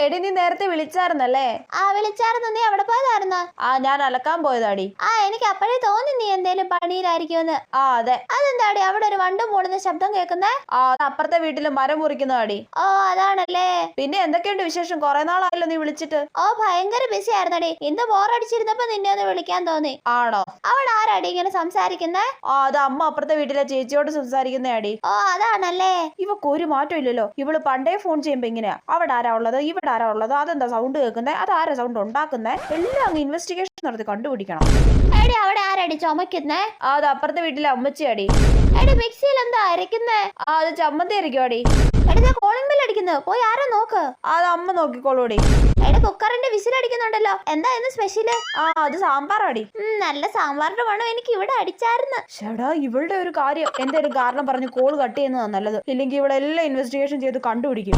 എടി നീ നേരത്തെ വിളിച്ചായിരുന്നല്ലേ? വിളിച്ചായിരുന്നു. നീ എവിടെ പോയതായിരുന്നു? ഞാൻ അലക്കാൻ പോയതാടി. എനിക്ക് അപ്പോഴേ തോന്നി നീ എന്തേലും പണിയിലായിരിക്കുമെന്ന്. അതെ. അതെന്താടി അവിടെ ഒരു വണ്ടും മൂടുന്ന ശബ്ദം കേൾക്കുന്നേ? അപ്പുറത്തെ വീട്ടില് മരം മുറിക്കുന്നതാടി. അതാണല്ലേ. പിന്നെ എന്തൊക്കെയുണ്ട് വിശേഷം? കുറെ നാളായല്ലോ നീ വിളിച്ചിട്ട്. ഭയങ്കര ബിസി ആയിരുന്നടി. ഇന്ന് ബോറടിച്ചിരുന്നപ്പോ നിന്നെ ഒന്ന് വിളിക്കാൻ തോന്നി. ആണോ? അവിടെ ആരാടി ഇങ്ങനെ സംസാരിക്കുന്നേ? അത് അമ്മ അപ്പുറത്തെ വീട്ടിലെ ചേച്ചിയോട് സംസാരിക്കുന്നയാടി. അതാണല്ലേ. ഇവക്ക് ഒരു മാറ്റം ഇല്ലല്ലോ. ഇവള് പണ്ടേ ഫോൺ ചെയ്യുമ്പോ ഇങ്ങനെയാ. അവിടെ ആരാ ഉള്ളത്, ഇവിടെ ആരാ ഉള്ളത്, അതെന്താ സൗണ്ട് കേൾക്കുന്നേ, അതാരാ സൗണ്ട് ഉണ്ടാക്കുന്നേ, എല്ലാം അങ്ങ് ഇൻവെസ്റ്റിഗേഷൻ നടത്തി കണ്ടുപിടിക്കണം. എടി അവിടെ ആരടി ചുമക്കുന്നേ? അത് അപ്പുറത്തെ വീട്ടിലെ അമ്മച്ചിയാടി. എടി മിക്സിയിൽ എന്താ അരക്കുന്നേ? അത് ചമ്മന്തി ആയിരിക്കുവാടി. എടി ഞാൻ കോളിംഗ് ബെൽ അടിക്കുന്നു, പോയി ആരാ നോക്ക്. അത് അമ്മ നോക്കിക്കോളൂടി. എടി കുക്കറിന്റെ വിസിൽ അടിക്കുന്നുണ്ടല്ലോ, എന്താ ഇന്ന് സ്പെഷ്യല്? അത് സാമ്പാറാടി. നല്ല സാമ്പാറിന്റെ മണം എനിക്ക് ഇവിടെ അടിച്ചായിരുന്നു. ചേടാ ഇവളുടെ ഒരു കാര്യം, എന്തേലും കാരണം പറഞ്ഞ് കോൾ കട്ട് ചെയ്യുന്നതാ നല്ലത്. ഇല്ലെങ്കിൽ ഇവളെല്ലാം ഇൻവെസ്റ്റിഗേഷൻ ചെയ്ത് കണ്ടുപിടിക്കും.